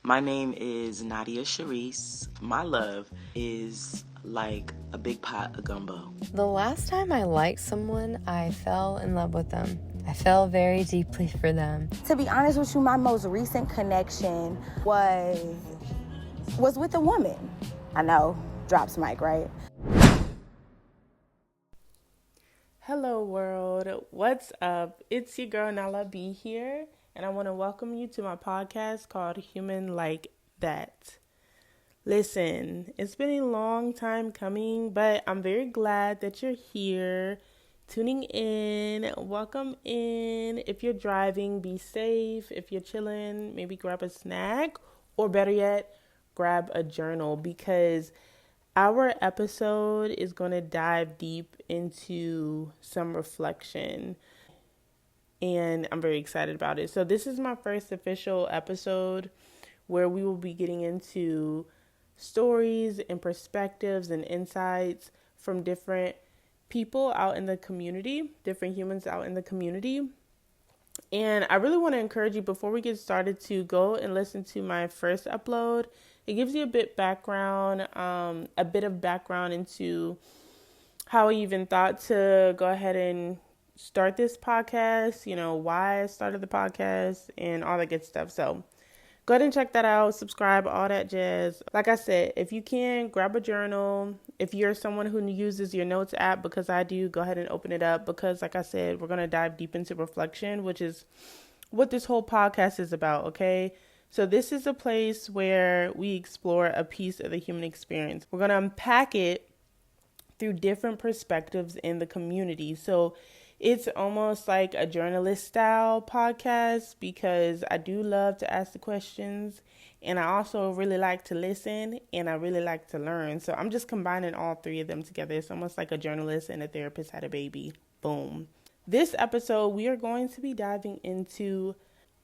My name is Nadia Sharice. My love is like a big pot of gumbo. The last time I liked someone, I fell in love with them. I fell very deeply for them. To be honest with you, my most recent connection was with a woman. I know, drops mic, right? Hello world, what's up? It's your girl Nallah B here, and I want to welcome you to my podcast called Human Like That. Listen, it's been a long time coming, but I'm very glad that you're here, tuning in. Welcome in. If you're driving, be safe. If you're chilling, maybe grab a snack, or better yet, grab a journal, because our episode is going to dive deep into some reflection, and I'm very excited about it. So this is my first official episode where we will be getting into stories and perspectives and insights from different people out in the community, different humans out in the community. And I really want to encourage you, before we get started, to go and listen to my first upload. It gives you a bit of background into how I even thought to go ahead and start this podcast, why I started the podcast and all that good stuff. So go ahead and check that out, subscribe, all that jazz. Like I said, if you can, grab a journal. If you're someone who uses your notes app, because I do, go ahead and open it up, because like I said, we're going to dive deep into reflection, which is what this whole podcast is about, okay? So this is a place where we explore a piece of the human experience. We're going to unpack it through different perspectives in the community. So it's almost like a journalist style podcast, because I do love to ask the questions, and I also really like to listen, and I really like to learn. So I'm just combining all three of them together. It's almost like a journalist and a therapist had a baby. Boom. This episode, we are going to be diving into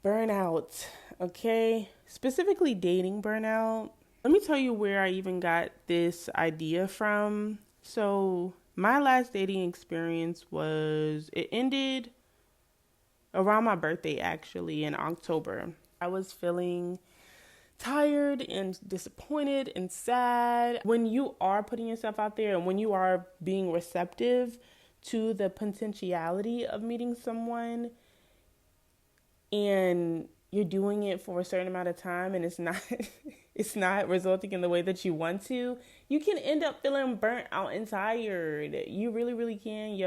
burnout, okay? Specifically dating burnout. Let me tell you where I even got this idea from. So my last dating experience it ended around my birthday, actually, in October. I was feeling tired and disappointed and sad. When you are putting yourself out there and when you are being receptive to the potentiality of meeting someone, and you're doing it for a certain amount of time and it's not resulting in the way that you want to, you can end up feeling burnt out and tired. You really, really can,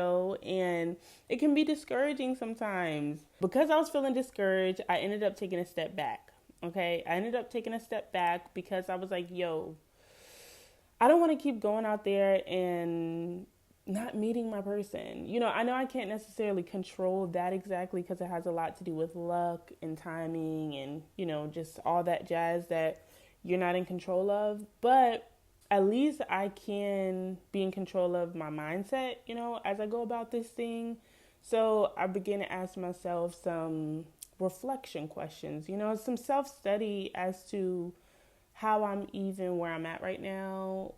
and it can be discouraging sometimes. Because I was feeling discouraged, I ended up taking a step back, okay? I ended up taking a step back because I was like, I don't want to keep going out there and not meeting my person. I know I can't necessarily control that exactly, because it has a lot to do with luck and timing and, just all that jazz that you're not in control of. But at least I can be in control of my mindset, as I go about this thing. So I began to ask myself some reflection questions, some self-study as to how I'm even where I'm at right now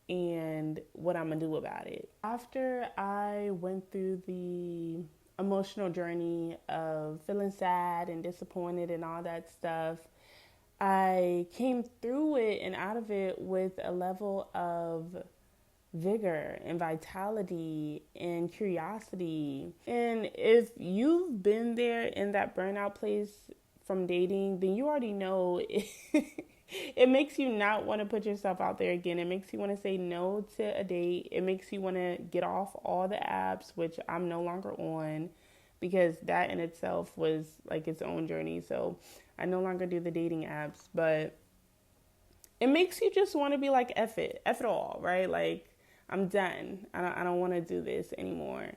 and what I'm going to do about it. After I went through the emotional journey of feeling sad and disappointed and all that stuff, I came through it and out of it with a level of vigor and vitality and curiosity. And if you've been there in that burnout place from dating, then you already know it makes you not want to put yourself out there again. It makes you want to say no to a date. It makes you want to get off all the apps, which I'm no longer on, because that in itself was like its own journey. So I no longer do the dating apps, but it makes you just want to be like, F it all, right? Like, I'm done. I don't want to do this anymore.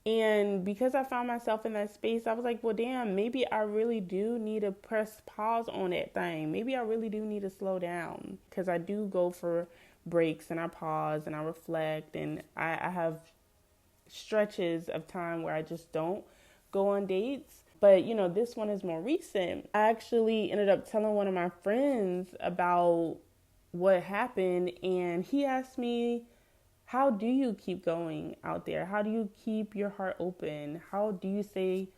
And because I found myself in that space, I was like, well, damn, maybe I really do need to press pause on that thing. Maybe I really do need to slow down, because I do go for breaks and I pause and I reflect, and I have stretches of time where I just don't go on dates. But, this one is more recent. I actually ended up telling one of my friends about what happened, and he asked me, how do you keep going out there? How do you keep your heart open? How do you stay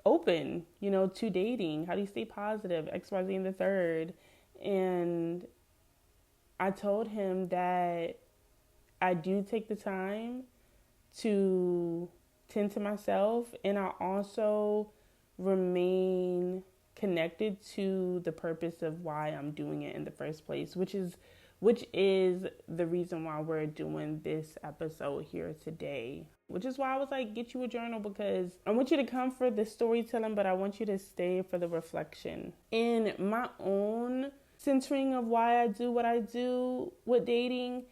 open, to dating? How do you stay positive? X, Y, Z, and the third. And I told him that I do take the time to tend to myself, and I also remain connected to the purpose of why I'm doing it in the first place, which is the reason why we're doing this episode here today. Which is why I was like, get you a journal, because I want you to come for the storytelling, but I want you to stay for the reflection. In my own centering of why I do what I do with dating,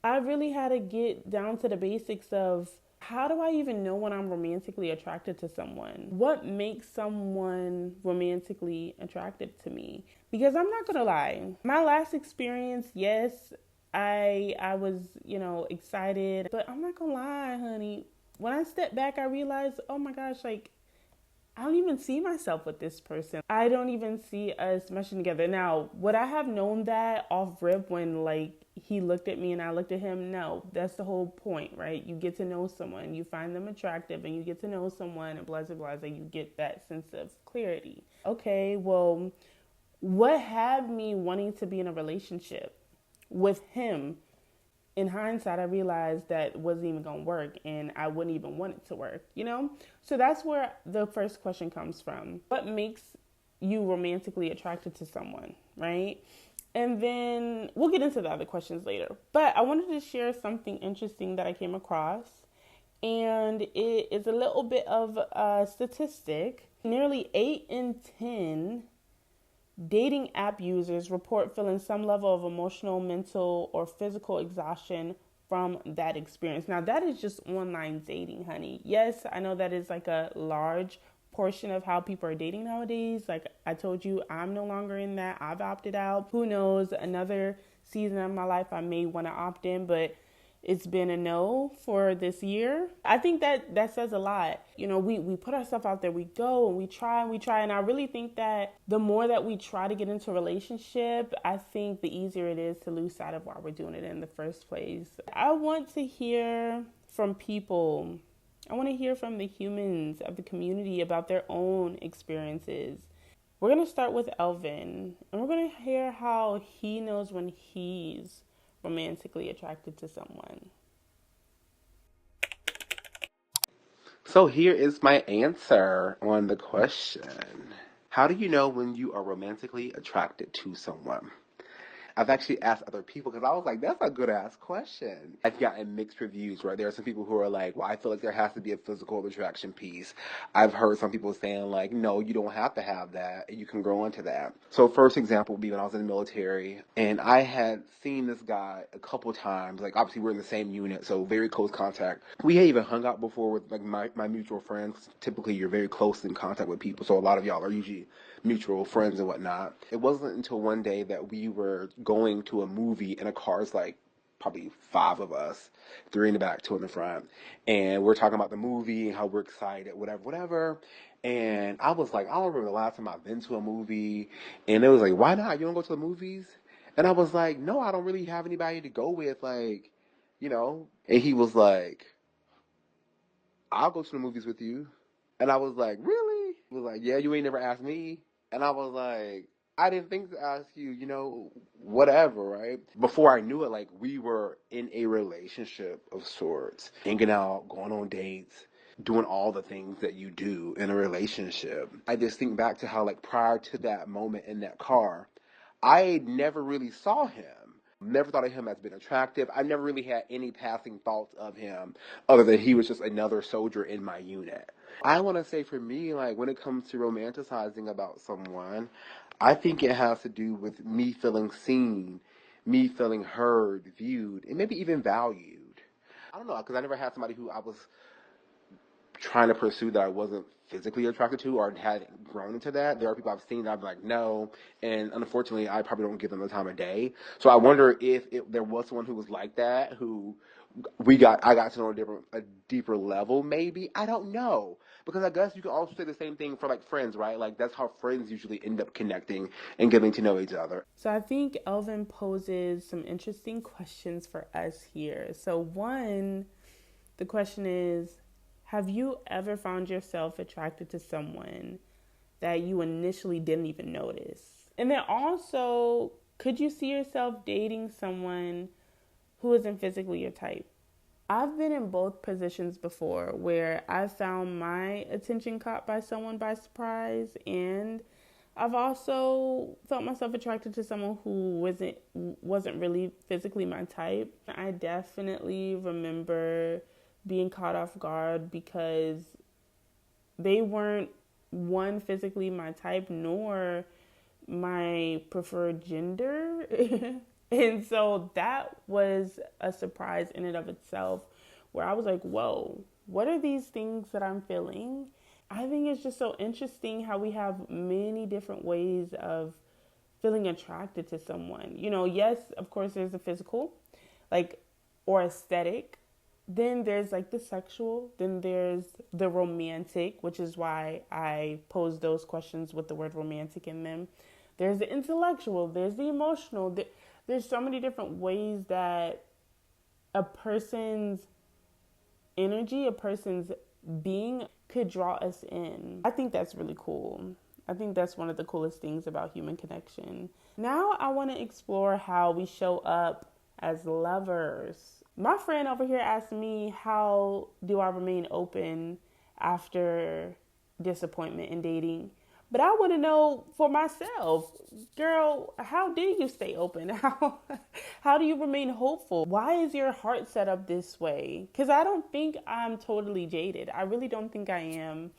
I really had to get down to the basics of, how do I even know when I'm romantically attracted to someone? What makes someone romantically attracted to me? Because I'm not gonna lie, my last experience, yes, I was, excited, but I'm not gonna lie, honey. When I stepped back, I realized, oh my gosh, like, I don't even see myself with this person. I don't even see us meshing together. Now, would I have known that off rip when, like, he looked at me and I looked at him? No, that's the whole point, right? You get to know someone, you find them attractive, and you get to know someone, and blah, blah, blah, so you get that sense of clarity. Okay, well, what had me wanting to be in a relationship with him? In hindsight, I realized that wasn't even going to work, and I wouldn't even want it to work, So that's where the first question comes from. What makes you romantically attracted to someone, right? And then we'll get into the other questions later. But I wanted to share something interesting that I came across, and it is a little bit of a statistic. Nearly 8 in 10 dating app users report feeling some level of emotional, mental, or physical exhaustion from that experience. Now, that is just online dating, honey. Yes, I know that is like a large portion of how people are dating nowadays. Like I told you, I'm no longer in that. I've opted out. Who knows? Another season of my life, I may want to opt in, but it's been a no for this year. I think that says a lot. We put ourselves out there, we go and we try. And I really think that the more that we try to get into a relationship, I think the easier it is to lose sight of why we're doing it in the first place. I want to hear from people. I want to hear from the humans of the community about their own experiences. We're going to start with Elvin, and we're going to hear how he knows when he's romantically attracted to someone. So here is my answer on the question. How do you know when you are romantically attracted to someone? I've actually asked other people because I was like, that's a good ass question. I've gotten mixed reviews, right? There are some people who are like, well, I feel like there has to be a physical attraction piece. I've heard some people saying like, no, you don't have to have that. You can grow into that. So first example would be when I was in the military and I had seen this guy a couple times. Like obviously we're in the same unit, so very close contact. We had even hung out before with like my mutual friends. Typically you're very close in contact with people, so a lot of y'all are usually mutual friends and whatnot. It wasn't until one day that we were going to a movie in a car's like probably 5 of us, 3 in the back, 2 in the front, and we're talking about the movie and how we're excited, whatever. And I was like, I don't remember the last time I've been to a movie, and it was like, why not? You don't go to the movies? And I was like, no, I don't really have anybody to go with, like, And he was like, I'll go to the movies with you. And I was like, really? He was like, yeah, you ain't never asked me. And I was like, I didn't think to ask you, whatever, right? Before I knew it, like, we were in a relationship of sorts, hanging out, going on dates, doing all the things that you do in a relationship. I just think back to how, like, prior to that moment in that car, I never really saw him. Never thought of him as being attractive. I never really had any passing thoughts of him other than he was just another soldier in my unit. I want to say for me, like when it comes to romanticizing about someone, I think it has to do with me feeling seen, me feeling heard, viewed, and maybe even valued. I don't know, because I never had somebody who I was trying to pursue that I wasn't physically attracted to or hadn't grown into that. There are people I've seen that I'm like, no. And unfortunately, I probably don't give them the time of day. So I wonder if there was someone who was like that, who I got to know a deeper level, maybe. I don't know. Because I guess you can also say the same thing for like friends, right? Like that's how friends usually end up connecting and getting to know each other. So I think Elvin poses some interesting questions for us here. So one, the question is, Have you ever found yourself attracted to someone that you initially didn't even notice? And then also, could you see yourself dating someone who isn't physically your type? I've been in both positions before where I found my attention caught by someone by surprise, and I've also felt myself attracted to someone who wasn't really physically my type. I definitely remember being caught off guard because they weren't, one, physically my type, nor my preferred gender. And so that was a surprise in and of itself, where I was like, whoa, what are these things that I'm feeling? I think it's just so interesting how we have many different ways of feeling attracted to someone. You know, yes, of course, there's the physical, like, or aesthetic. Then there's like the sexual. Then there's the romantic, which is why I pose those questions with the word romantic in them. There's the intellectual. There's the emotional. There's so many different ways that a person's energy, a person's being could draw us in. I think that's really cool. I think that's one of the coolest things about human connection. Now I want to explore how we show up as lovers. My friend over here asked me, how do I remain open after disappointment in dating? But I want to know for myself, girl, how do you stay open? How do you remain hopeful? Why is your heart set up this way? Because I don't think I'm totally jaded. I really don't think I am.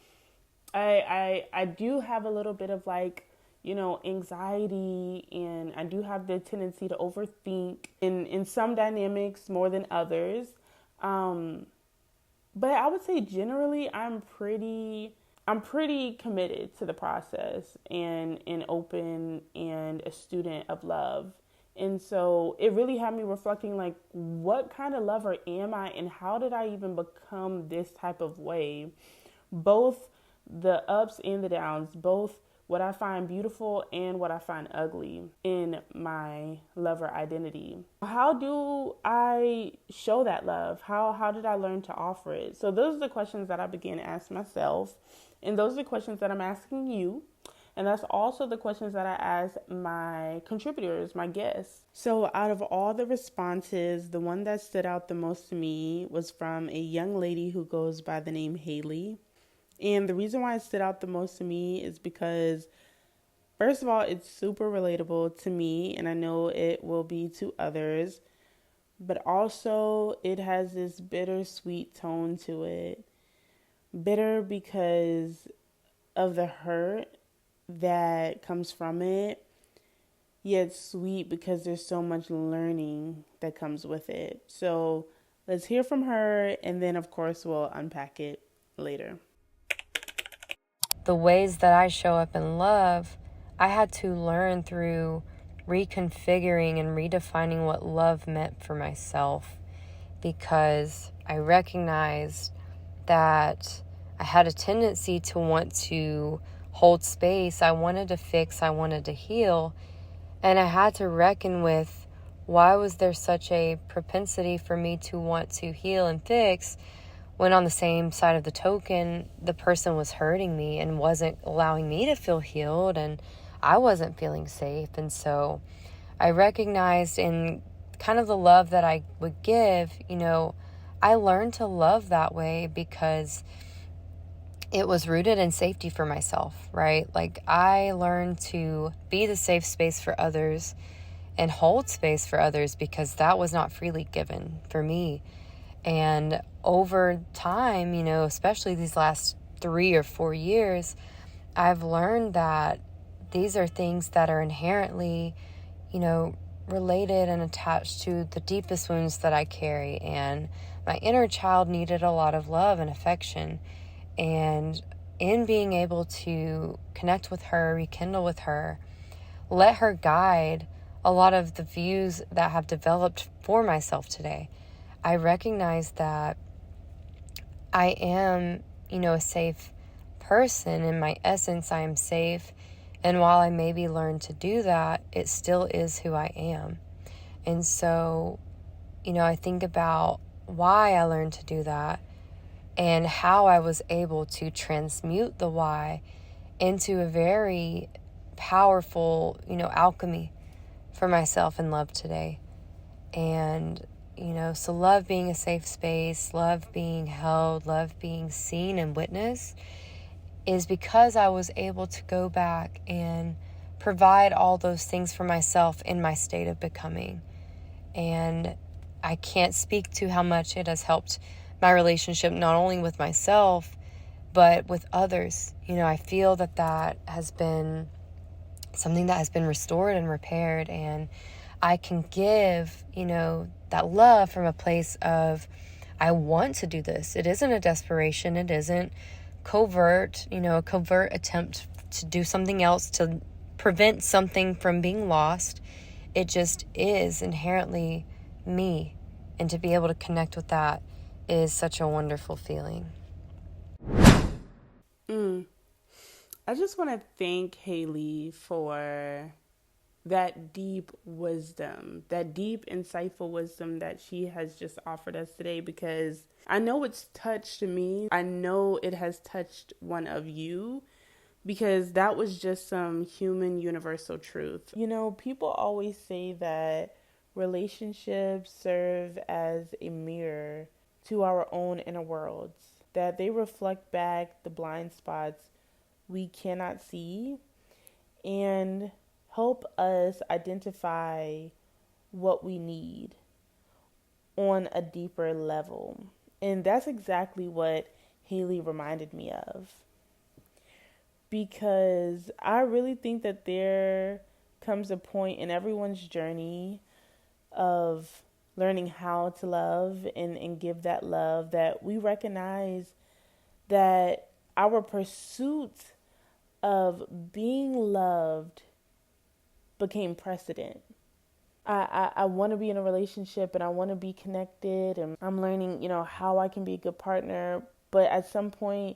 I do have a little bit of like, you know, anxiety, and I do have the tendency to overthink in some dynamics more than others. But I would say generally I'm pretty committed to the process and open and a student of love. And so it really had me reflecting, like, what kind of lover am I and how did I even become this type of way? Both the ups and the downs, both what I find beautiful and what I find ugly in my lover identity. How do I show that love? How did I learn to offer it? So those are the questions that I began to ask myself. And those are the questions that I'm asking you. And that's also the questions that I ask my contributors, my guests. So out of all the responses, the one that stood out the most to me was from a young lady who goes by the name Haley. And the reason why it stood out the most to me is because, first of all, it's super relatable to me, and I know it will be to others. But also, it has this bittersweet tone to it. Bitter because of the hurt that comes from it, yet sweet because there's so much learning that comes with it. So let's hear from her, and then of course we'll unpack it later. The ways that I show up in love, I had to learn through reconfiguring and redefining what love meant for myself, because I recognized that I had a tendency to want to hold space. I wanted to fix, I wanted to heal, and I had to reckon with, why was there such a propensity for me to want to heal and fix when on the same side of the token, the person was hurting me and wasn't allowing me to feel healed, and I wasn't feeling safe. And so I recognized in kind of the love that I would give, you know, I learned to love that way because it was rooted in safety for myself, right? Like, I learned to be the safe space for others and hold space for others because that was not freely given for me. And over time, you know, especially these last 3 or 4 years, I've learned that these are things that are inherently, you know, related and attached to the deepest wounds that I carry. And my inner child needed a lot of love and affection. And in being able to connect with her, rekindle with her, let her guide a lot of the views that have developed for myself today, I recognize that I am, you know, a safe person. In my essence, I am safe. And while I maybe learned to do that, it still is who I am. And so, you know, I think about why I learned to do that. and how I was able to transmute the why into a very powerful, alchemy for myself in love today. And, so love being a safe space, love being held, love being seen and witnessed is because I was able to go back and provide all those things for myself in my state of becoming. And I can't speak to how much it has helped my relationship, not only with myself, but with others. I feel that has been something that has been restored and repaired, and I can give, that love from a place of, I want to do this. It isn't a desperation. It isn't covert, a covert attempt to do something else to prevent something from being lost. It just is inherently me. And to be able to connect with that is such a wonderful feeling. I just want to thank Haley for that deep wisdom, that deep, insightful wisdom that she has just offered us today, because I know it's touched me. I know it has touched one of you, because that was just some human universal truth. People always say that relationships serve as a mirror to our own inner worlds, that they reflect back the blind spots we cannot see and help us identify what we need on a deeper level. And that's exactly what Haley reminded me of. Because I really think that there comes a point in everyone's journey of learning how to love and give that love, that we recognize that our pursuit of being loved became precedent. I want to be in a relationship and I want to be connected, and I'm learning, how I can be a good partner. But at some point,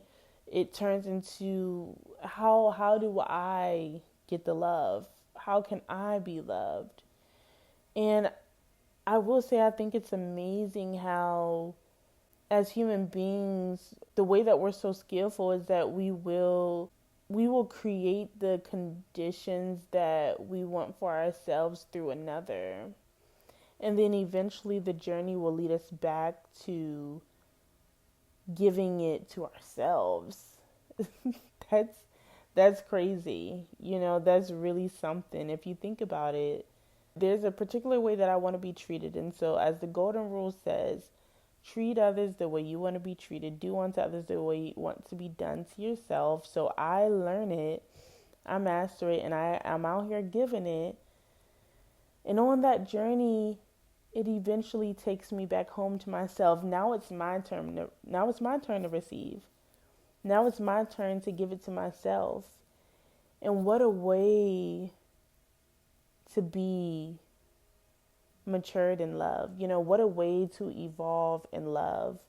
it turns into how do I get the love? How can I be loved? And I will say, I think it's amazing how, as human beings, the way that we're so skillful is that we will create the conditions that we want for ourselves through another. And then eventually the journey will lead us back to giving it to ourselves. That's crazy. That's really something. If you think about it, there's a particular way that I want to be treated. And so, as the golden rule says, treat others the way you want to be treated. Do unto others the way you want to be done to yourself. So I learn it, I master it, and I'm out here giving it. And on that journey, it eventually takes me back home to myself. Now it's my turn to receive. Now it's my turn to give it to myself. And what a way to be matured in love. What a way to evolve in love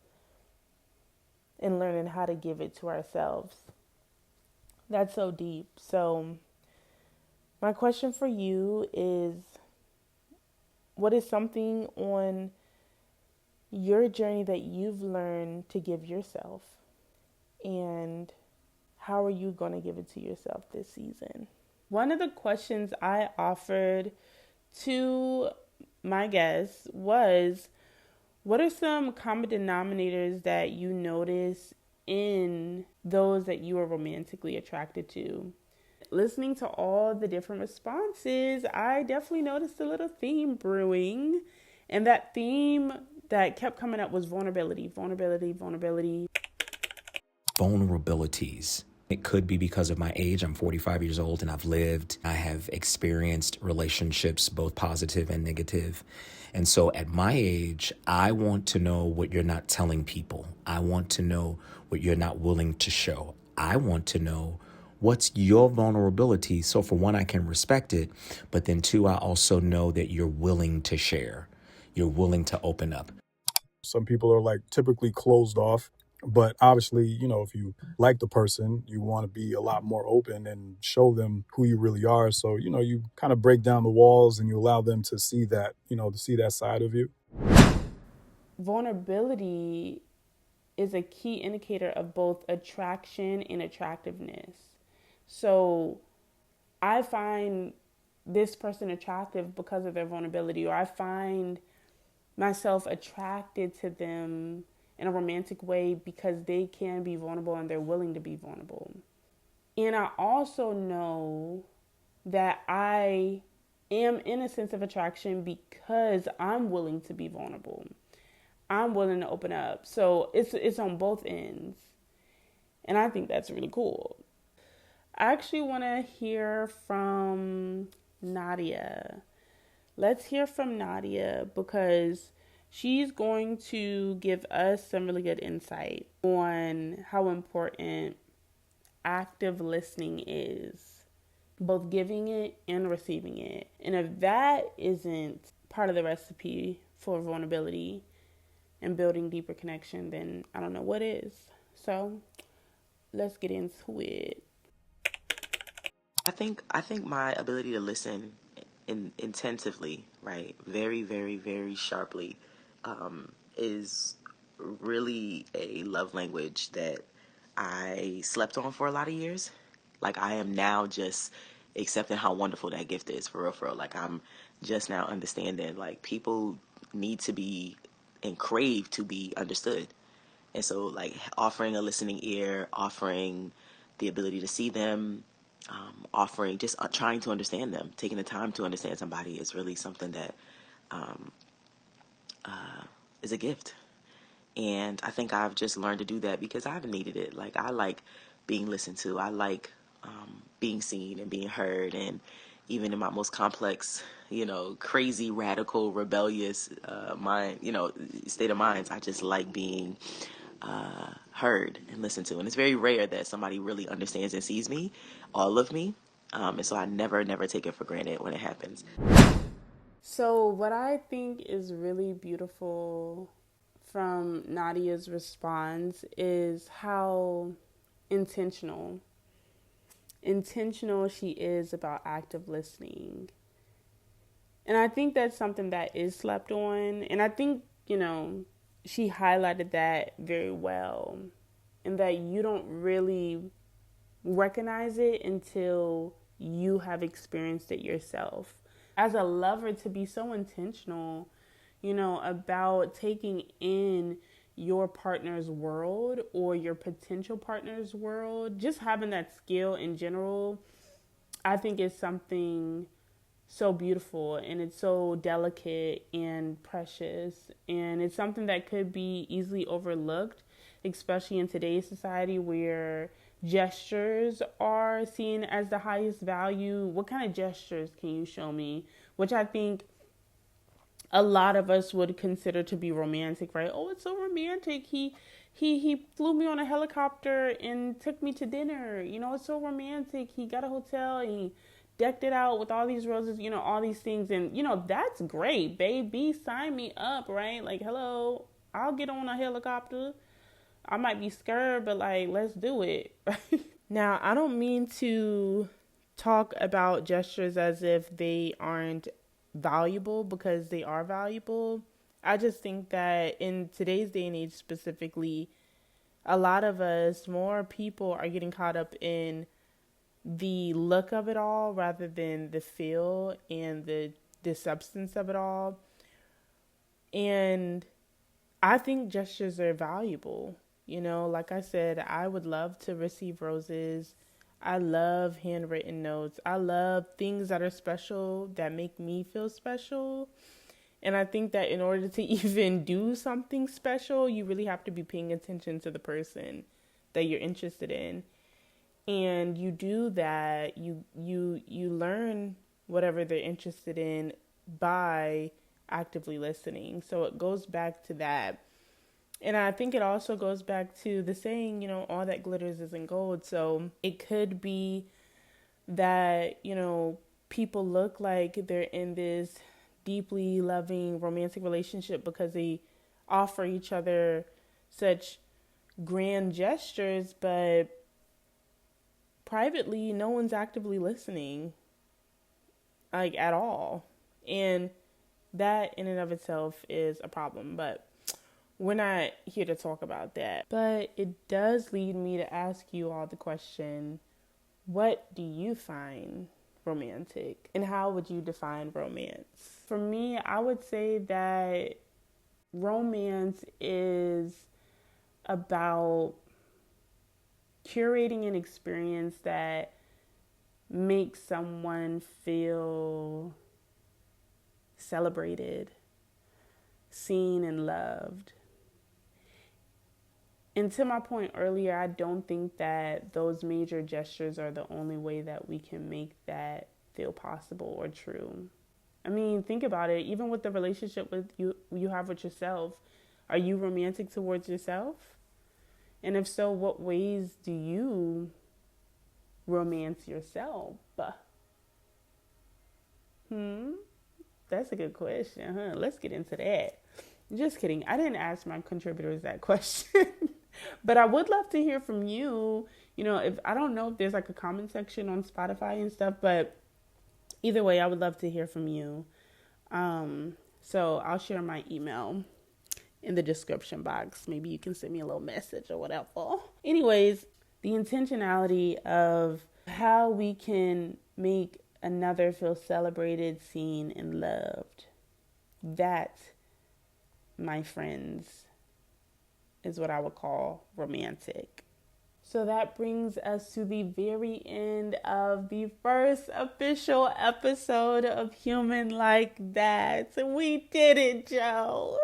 and learning how to give it to ourselves. That's so deep. So my question for you is, what is something on your journey that you've learned to give yourself? And how are you going to give it to yourself this season? One of the questions I offered to my guests was, what are some common denominators that you notice in those that you are romantically attracted to? Listening to all the different responses, I definitely noticed a little theme brewing. And that theme that kept coming up was vulnerability. Vulnerabilities. It could be because of my age. I'm 45 years old and I have experienced relationships, both positive and negative. And so at my age, I want to know what you're not telling people. I want to know what you're not willing to show. I want to know what's your vulnerability. So for one, I can respect it. But then two, I also know that you're willing to share. You're willing to open up. Some people are typically closed off. But obviously, if you like the person, you want to be a lot more open and show them who you really are. So, you kind of break down the walls and you allow them to see that, to see that side of you. Vulnerability is a key indicator of both attraction and attractiveness. So I find this person attractive because of their vulnerability, or I find myself attracted to them in a romantic way because they can be vulnerable and they're willing to be vulnerable. And I also know that I am in a sense of attraction because I'm willing to be vulnerable. I'm willing to open up. So it's on both ends. And I think that's really cool. I actually want to hear from Nadia. Let's hear from Nadia because she's going to give us some really good insight on how important active listening is, both giving it and receiving it. And if that isn't part of the recipe for vulnerability and building deeper connection, then I don't know what is. So let's get into it. I think my ability to listen intensively, right, very, very, very sharply, is really a love language that I slept on for a lot of years. Like I am now just accepting how wonderful that gift is, for real, for real. Like I'm just now understanding like people need to be and crave to be understood. And so like offering a listening ear, offering the ability to see them, offering just trying to understand them, taking the time to understand somebody is really something that is a gift. And I think I've just learned to do that because I've needed it. Like I like being listened to. I like being seen and being heard. And even in my most complex, crazy, radical, rebellious mind, state of minds, I just like being heard and listened to. And it's very rare that somebody really understands and sees me, all of me. And so I never take it for granted when it happens. So what I think is really beautiful from Nadia's response is how intentional she is about active listening. And I think that's something that is slept on. And I think, she highlighted that very well. And that you don't really recognize it until you have experienced it yourself. As a lover, to be so intentional, about taking in your partner's world or your potential partner's world, just having that skill in general, I think is something so beautiful, and it's so delicate and precious, and it's something that could be easily overlooked, especially in today's society where gestures are seen as the highest value. What kind of gestures can you show me? Which I think a lot of us would consider to be romantic, right? Oh, it's so romantic. He flew me on a helicopter and took me to dinner. It's so romantic. He got a hotel and he decked it out with all these roses, all these things. And, that's great, baby. Sign me up, right? Like, hello, I'll get on a helicopter. I might be scared, but like, let's do it. Now, I don't mean to talk about gestures as if they aren't valuable, because they are valuable. I just think that in today's day and age specifically, a lot of us, more people are getting caught up in the look of it all rather than the feel and the substance of it all. And I think gestures are valuable. Like I said, I would love to receive roses. I love handwritten notes. I love things that are special, that make me feel special. And I think that in order to even do something special, you really have to be paying attention to the person that you're interested in. And you do that, you learn whatever they're interested in by actively listening. So it goes back to that. And I think it also goes back to the saying, all that glitters isn't gold. So it could be that, people look like they're in this deeply loving romantic relationship because they offer each other such grand gestures, but privately, no one's actively listening, like, at all. And that in and of itself is a problem. But we're not here to talk about that. But it does lead me to ask you all the question, what do you find romantic? And how would you define romance? For me, I would say that romance is about curating an experience that makes someone feel celebrated, seen, and loved. And to my point earlier, I don't think that those major gestures are the only way that we can make that feel possible or true. I mean, think about it. Even with the relationship with you have with yourself, are you romantic towards yourself? And if so, what ways do you romance yourself? That's a good question, huh? Let's get into that. Just kidding. I didn't ask my contributors that question. But I would love to hear from you. You know, if I don't know if there's like a comment section on Spotify and stuff, but either way, I would love to hear from you. So I'll share my email in the description box. Maybe you can send me a little message or whatever. Anyways, the intentionality of how we can make another feel celebrated, seen, and loved. That, my friends, is what I would call romantic. So that brings us to the very end of the first official episode of Human Like That. We did it, Joe.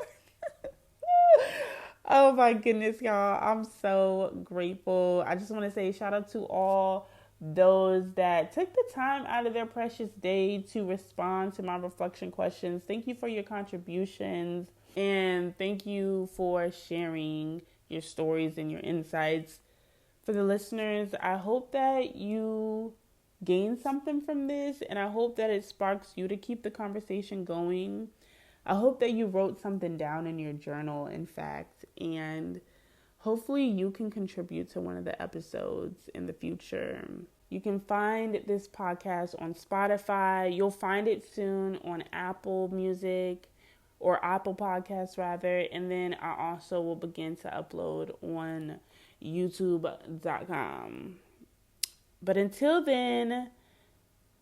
Oh my goodness, y'all. I'm so grateful. I just want to say shout out to all those that took the time out of their precious day to respond to my reflection questions. Thank you for your contributions. And thank you for sharing your stories and your insights. For the listeners, I hope that you gain something from this, and I hope that it sparks you to keep the conversation going. I hope that you wrote something down in your journal, in fact, and hopefully you can contribute to one of the episodes in the future. You can find this podcast on Spotify. You'll find it soon on Apple Music, or Apple Podcasts rather, and then I also will begin to upload on youtube.com. But until then,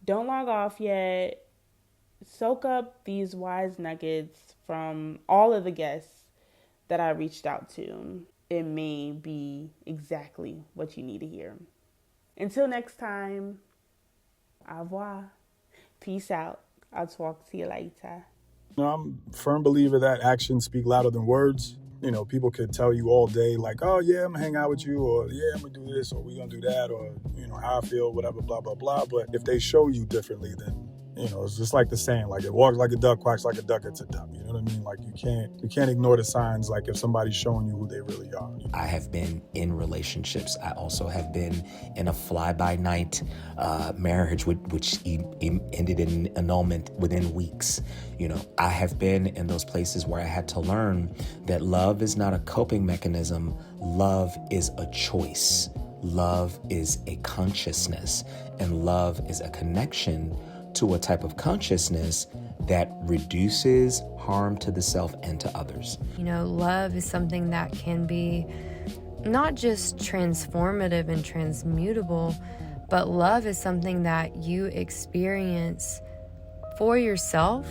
don't log off yet. Soak up these wise nuggets from all of the guests that I reached out to. It may be exactly what you need to hear. Until next time, au revoir. Peace out. I'll talk to you later. I'm a firm believer that actions speak louder than words. You know, people could tell you all day, like, oh, yeah, I'm going to hang out with you, or yeah, I'm going to do this, or we're going to do that, or, you know, how I feel, whatever, blah, blah, blah. But if they show you differently, then, you know, it's just like the saying, like, it walks like a duck, quacks like a duck, it's a duck. You know what I mean? Like, you can't ignore the signs, like, if somebody's showing you who they really are. I have been in relationships. I also have been in a fly-by-night marriage, which ended in annulment within weeks. You know, I have been in those places where I had to learn that love is not a coping mechanism. Love is a choice. Love is a consciousness, and love is a connection to a type of consciousness that reduces harm to the self and to others. You know, love is something that can be not just transformative and transmutable, but love is something that you experience for yourself,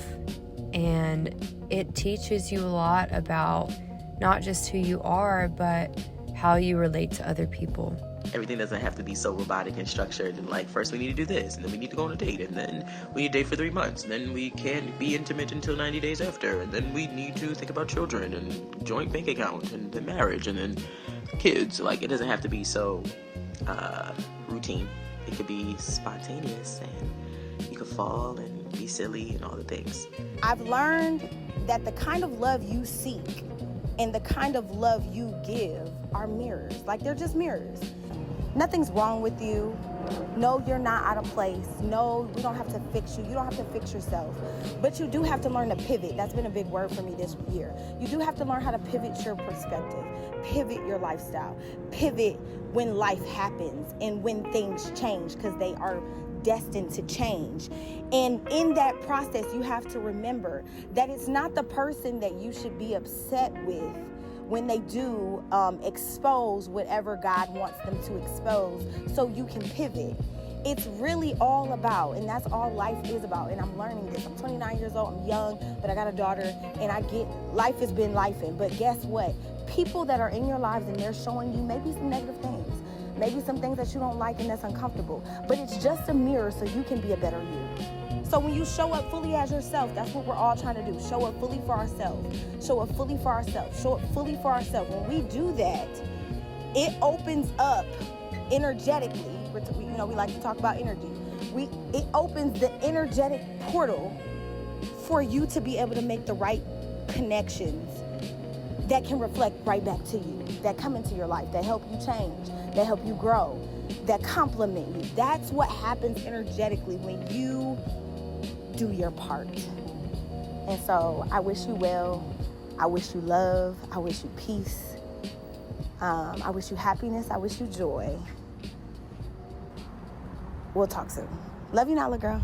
and it teaches you a lot about not just who you are, but how you relate to other people. Everything doesn't have to be so robotic and structured, and like, first we need to do this, and then we need to go on a date, and then we need to date for 3 months, and then we can't be intimate until 90 days after, and then we need to think about children and joint bank account and then marriage and then kids. Like, it doesn't have to be so routine. It could be spontaneous, and you could fall and be silly and all the things. I've learned that the kind of love you seek and the kind of love you give are mirrors. Like, they're just mirrors. Nothing's wrong with you. No, you're not out of place. No, we don't have to fix you. You don't have to fix yourself. But you do have to learn to pivot. That's been a big word for me this year. You do have to learn how to pivot your perspective, pivot your lifestyle, pivot when life happens and when things change, because they are destined to change. And in that process, you have to remember that it's not the person that you should be upset with when they do expose whatever God wants them to expose, so you can pivot. It's really all about, and that's all life is about. And I'm learning this. I'm 29 years old, I'm young, but I got a daughter, and I get, life has been lifing. But guess what? People that are in your lives and they're showing you maybe some negative things, maybe some things that you don't like and that's uncomfortable, but it's just a mirror so you can be a better you. So when you show up fully as yourself, that's what we're all trying to do. Show up fully for ourselves. Show up fully for ourselves. Show up fully for ourselves. When we do that, it opens up energetically. We like to talk about energy. It opens the energetic portal for you to be able to make the right connections that can reflect right back to you, that come into your life, that help you change, that help you grow, that compliment you. That's what happens energetically when you do your part. And so I wish you well. I wish you love. I wish you peace. I wish you happiness. I wish you joy. We'll talk soon. Love you, Nallah, girl.